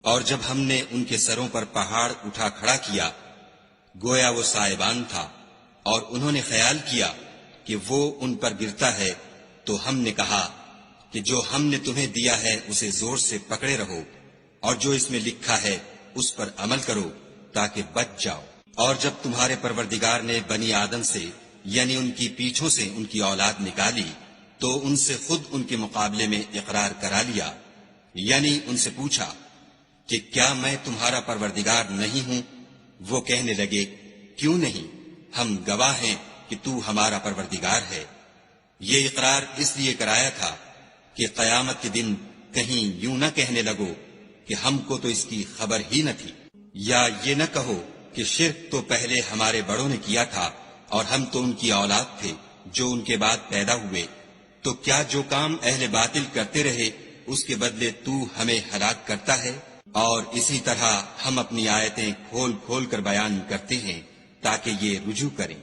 اور جب ہم نے ان کے سروں پر پہاڑ اٹھا کھڑا کیا گویا وہ سائبان تھا، اور انہوں نے خیال کیا کہ وہ ان پر گرتا ہے، تو ہم نے کہا کہ جو ہم نے تمہیں دیا ہے اسے زور سے پکڑے رہو، اور جو اس میں لکھا ہے اس پر عمل کرو تاکہ بچ جاؤ۔ اور جب تمہارے پروردگار نے بنی آدم سے یعنی ان کی پیٹھوں سے ان کی اولاد نکالی تو ان سے خود ان کے مقابلے میں اقرار کرا لیا، یعنی ان سے پوچھا کہ کیا میں تمہارا پروردگار نہیں ہوں؟ وہ کہنے لگے کیوں نہیں، ہم گواہ ہیں کہ تو ہمارا پروردگار ہے۔ یہ اقرار اس لیے کرایا تھا کہ قیامت کے دن کہیں یوں نہ کہنے لگو کہ ہم کو تو اس کی خبر ہی نہ تھی، یا یہ نہ کہو کہ شرک تو پہلے ہمارے بڑوں نے کیا تھا اور ہم تو ان کی اولاد تھے جو ان کے بعد پیدا ہوئے، تو کیا جو کام اہل باطل کرتے رہے اس کے بدلے تو ہمیں ہلاک کرتا ہے؟ اور اسی طرح ہم اپنی آیتیں کھول کھول کر بیان کرتے ہیں تاکہ یہ رجوع کریں۔